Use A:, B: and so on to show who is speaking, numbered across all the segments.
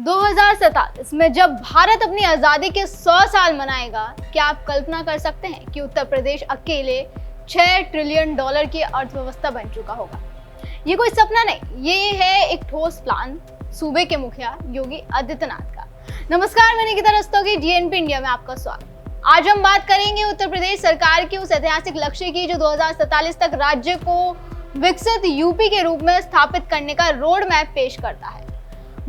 A: 2047 में जब भारत अपनी आजादी के 100 साल मनाएगा, क्या आप कल्पना कर सकते हैं कि उत्तर प्रदेश अकेले $6 ट्रिलियन की अर्थव्यवस्था बन चुका होगा। ये कोई सपना नहीं, ये है एक ठोस प्लान सूबे के मुखिया योगी आदित्यनाथ का। नमस्कार, मैं निकिता रस्तोगी, DNP इंडिया में आपका स्वागत। आज हम बात करेंगे उत्तर प्रदेश सरकार की उस ऐतिहासिक लक्ष्य की जो 2047 तक राज्य को विकसित यूपी के रूप में स्थापित करने का रोड मैप पेश करता है।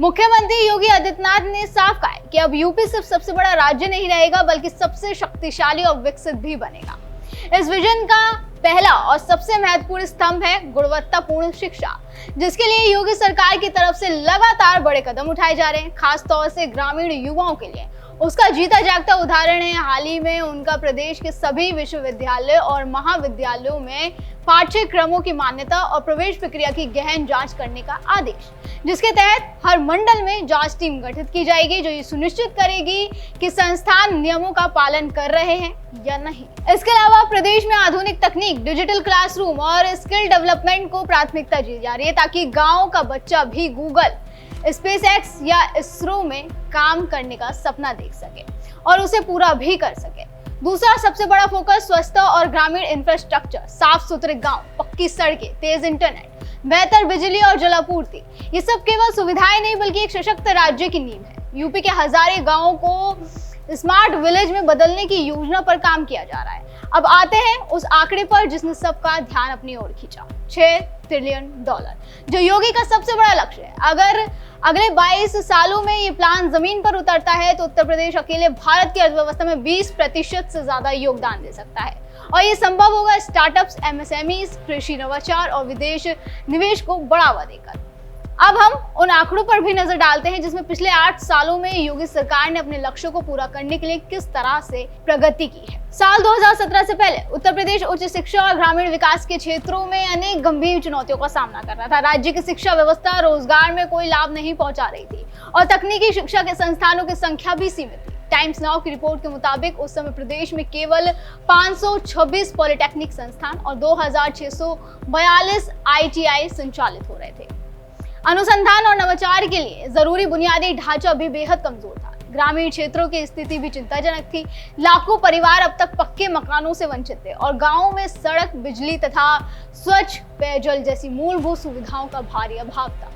A: मुख्यमंत्री योगी आदित्यनाथ ने साफ कहा है कि अब यूपी सिर्फ सबसे बड़ा राज्य नहीं रहेगा बल्कि सबसे शक्तिशाली और विकसित भी बनेगा। इस विजन का पहला और सबसे महत्वपूर्ण स्तंभ है गुणवत्तापूर्ण शिक्षा, जिसके लिए योगी सरकार की तरफ से लगातार बड़े कदम उठाए जा रहे हैं, खास तौर से ग्रामीण युवाओं के लिए। उसका जीता जागता उदाहरण है हाल ही में उनका प्रदेश के सभी विश्वविद्यालय और महाविद्यालयों में पाठ्यक्रमों की मान्यता और प्रवेश प्रक्रिया की गहन जांच करने का आदेश, जिसके तहत हर मंडल में जांच टीम गठित की जाएगी जो ये सुनिश्चित करेगी कि संस्थान नियमों का पालन कर रहे हैं या नहीं। इसके अलावा प्रदेश में आधुनिक तकनीक, डिजिटल क्लासरूम और स्किल डेवलपमेंट को प्राथमिकता दी जा रही है ताकि गाँव का बच्चा भी गूगल, SpaceX या इसरो में काम करने का सपना देख सके और उसे पूरा भी कर सके। दूसरा सबसे बड़ा फोकस स्वच्छता और ग्रामीण इंफ्रास्ट्रक्चर, साफ सुथरे गांव, पक्की सड़कें, तेज इंटरनेट, बेहतर बिजली और जलापूर्ति। ये सब केवल सुविधाएं नहीं बल्कि एक सशक्त राज्य की नींव है। यूपी के हजारों गांवों को स्मार्ट विलेज में बदलने की योजना पर काम किया जा रहा है। अब आते हैं उस आंकड़े पर जिसने सबका ध्यान अपनी ओर खींचा, $6 ट्रिलियन, जो योगी का सबसे बड़ा लक्ष्य है। अगर अगले 22 सालों में ये प्लान जमीन पर उतरता है तो उत्तर प्रदेश अकेले भारत की अर्थव्यवस्था में 20% से ज्यादा योगदान दे सकता है और ये संभव होगा स्टार्टअप्स, MSMEs, कृषि नवाचार और विदेश निवेश को बढ़ावा देकर। अब हम उन आंकड़ों पर भी नजर डालते हैं जिसमें पिछले 8 सालों में योगी सरकार ने अपने लक्ष्यों को पूरा करने के लिए किस तरह से प्रगति की है। साल 2017 से पहले उत्तर प्रदेश उच्च शिक्षा और ग्रामीण विकास के क्षेत्रों में अनेक गंभीर चुनौतियों का सामना कर रहा था। राज्य की शिक्षा व्यवस्था रोजगार में कोई लाभ नहीं पहुंचा रही थी और तकनीकी शिक्षा के संस्थानों की संख्या भी सीमित थी। टाइम्स नाउ की रिपोर्ट के मुताबिक उस समय प्रदेश में केवल 526 पॉलिटेक्निक संस्थान और 2642 ITI संचालित हो रहे थे। अनुसंधान और नवाचार के लिए जरूरी बुनियादी ढांचा भी बेहद कमजोर था। ग्रामीण क्षेत्रों की स्थिति भी चिंताजनक थी। लाखों परिवार अब तक पक्के मकानों से वंचित थे और गांवों में सड़क, बिजली तथा स्वच्छ पेयजल जैसी मूलभूत सुविधाओं का भारी अभाव था।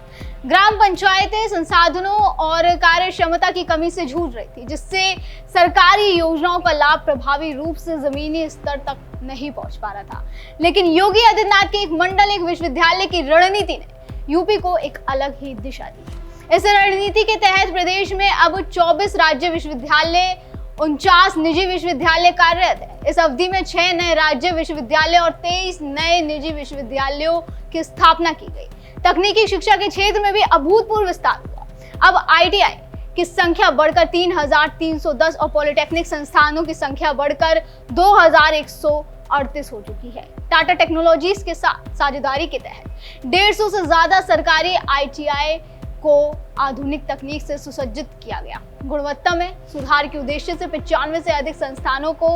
A: ग्राम पंचायतें संसाधनों और कार्य क्षमता की कमी से जूझ रही थी, जिससे सरकारी योजनाओं का लाभ प्रभावी रूप से जमीनी स्तर तक नहीं पहुंच पा रहा था। लेकिन योगी आदित्यनाथ के एक मंडल, एक विश्वविद्यालय की रणनीति ने यूपी को एक अलग ही दिशा दी। इस रणनीति के तहत प्रदेश में अब 24 राज्य विश्वविद्यालय, 49 निजी विश्वविद्यालय कार्यरत है। इस अवधि में 6 नए राज्य विश्वविद्यालय और 23 नए निजी विश्वविद्यालयों की स्थापना की गई। तकनीकी शिक्षा के क्षेत्र में भी अभूतपूर्व विस्तार हुआ। अब ITI की संख्या बढ़कर 3,310 और पॉलिटेक्निक संस्थानों की संख्या बढ़कर 2,138 हो चुकी है। टाटा टेक्नोलॉजीज के साथ साझेदारी के तहत 150 से ज्यादा सरकारी ITI को आधुनिक तकनीक से सुसज्जित किया गया। गुणवत्ता में सुधार के उद्देश्य से 95 से अधिक संस्थानों को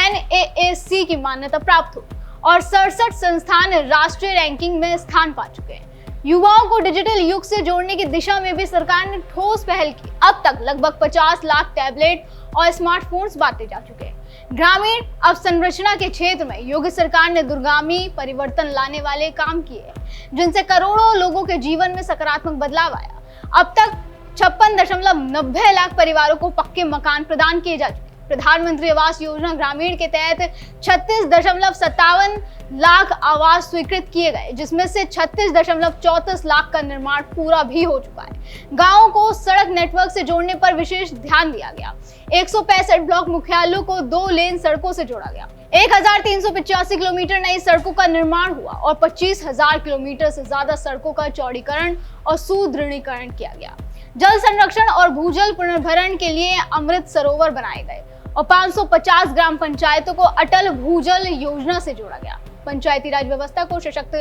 A: NAAC की मान्यता प्राप्त हुई और 67 संस्थान राष्ट्रीय रैंकिंग में स्थान पा चुके हैं। युवाओं को डिजिटल युग से जोड़ने की दिशा में भी सरकार ने ठोस पहल की। अब तक लगभग 50 लाख टैबलेट और स्मार्टफोन्स बांटे जा चुके हैं। ग्रामीण अवसंरचना के क्षेत्र में योगी सरकार ने दूरगामी परिवर्तन लाने वाले काम किए, जिनसे करोड़ों लोगों के जीवन में सकारात्मक बदलाव आया। अब तक 56.90 लाख परिवारों को पक्के मकान प्रदान किए जा चुके हैं। प्रधानमंत्री आवास योजना ग्रामीण के तहत 36.57 लाख आवास स्वीकृत किए गए, जिसमें से 36.34 लाख का निर्माण पूरा भी हो चुका है। गांवों को सड़क नेटवर्क से जोड़ने पर विशेष ध्यान दिया गया। 165 ब्लॉक मुख्यालयों को 2 लेन सड़कों से जोड़ा गया। 1385 किलोमीटर नई सड़कों का निर्माण हुआ और 25,000 किलोमीटर से ज्यादा सड़कों का चौड़ीकरण और सुदृढ़ीकरण किया गया। जल संरक्षण और भूजल पुनर्भरण के लिए अमृत सरोवर बनाए गए और 550 ग्राम पंचायतों को अटल भूजल योजना से जोड़ा गया। पंचायती राज व्यवस्था को सशक्त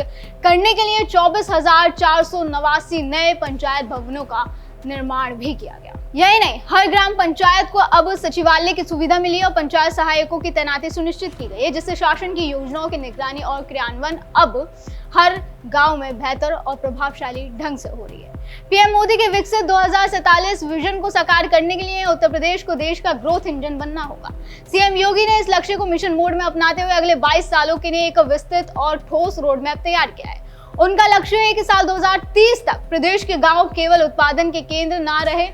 A: करने के लिए 24,489 नए पंचायत भवनों का निर्माण भी किया गया। यही नहीं, हर ग्राम पंचायत को अब सचिवालय की सुविधा मिली और पंचायत सहायकों की तैनाती सुनिश्चित की गई है, जिससे शासन की योजनाओं की निगरानी और क्रियान्वयन अब हर गांव में बेहतर और प्रभावशाली ढंग से हो रही है। पीएम मोदी के विकसित 2047 विजन को साकार करने के लिए उत्तर प्रदेश को देश का ग्रोथ इंजन बनना होगा। सीएम योगी ने इस लक्ष्य को मिशन मोड में अपनाते हुए अगले 22 सालों के लिए एक विस्तृत और ठोस रोड मैप तैयार किया है। उनका लक्ष्य है कि साल 2030 तक प्रदेश के गांव केवल उत्पादन के केंद्र ना रहे,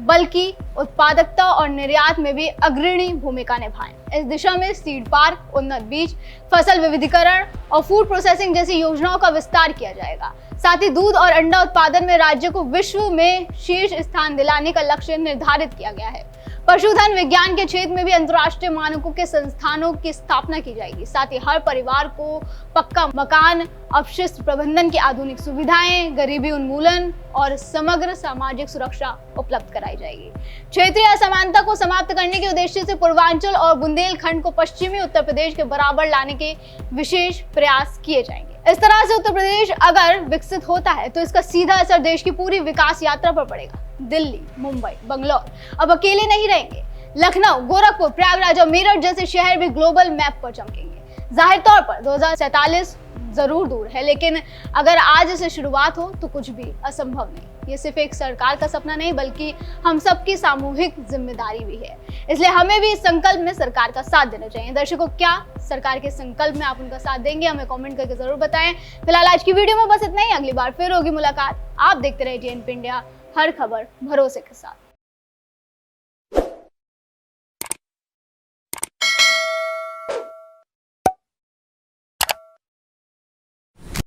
A: बल्कि उत्पादकता और निर्यात में भी अग्रणी भूमिका निभाएं। इस दिशा में सीड पार्क, उन्नत बीज, फसल विविधीकरण और फूड प्रोसेसिंग जैसी योजनाओं का विस्तार किया जाएगा। साथ ही दूध और अंडा उत्पादन में राज्य को विश्व में शीर्ष स्थान दिलाने का लक्ष्य निर्धारित किया गया है। पशुधन विज्ञान के क्षेत्र में भी अंतर्राष्ट्रीय मानकों के संस्थानों की स्थापना की जाएगी। साथ ही हर परिवार को पक्का मकान, अपशिष्ट प्रबंधन की आधुनिक सुविधाएं, गरीबी उन्मूलन और समग्र सामाजिक सुरक्षा उपलब्ध कराई जाएगी। क्षेत्रीय असमानता को समाप्त करने के उद्देश्य से पूर्वांचल और बुंदेलखंड को पश्चिमी उत्तर प्रदेश के बराबर लाने के विशेष प्रयास किए जाएंगे। इस तरह से उत्तर प्रदेश अगर विकसित होता है तो इसका सीधा असर देश की पूरी विकास यात्रा पर पड़ेगा। दिल्ली, मुंबई, बंगलौर अब अकेले नहीं रहेंगे। लखनऊ, गोरखपुर, प्रयागराज और मेरठ जैसे शहर भी ग्लोबल मैप पर चमकेंगे। जाहिर तौर पर 2047 जरूर दूर है, लेकिन अगर आज से शुरुआत हो तो कुछ भी असंभव नहीं। ये सिर्फ एक सरकार का सपना नहीं, बल्कि हम सबकी सामूहिक जिम्मेदारी भी है। इसलिए हमें भी इस संकल्प में सरकार का साथ देना चाहिए। दर्शकों, क्या सरकार के संकल्प में आप उनका साथ देंगे? हमें कमेंट करके जरूर बताएं। फिलहाल आज की वीडियो में बस इतना ही। अगली बार फिर होगी मुलाकात। आप देखते रहिए TNP इंडिया, हर खबर भरोसे के साथ।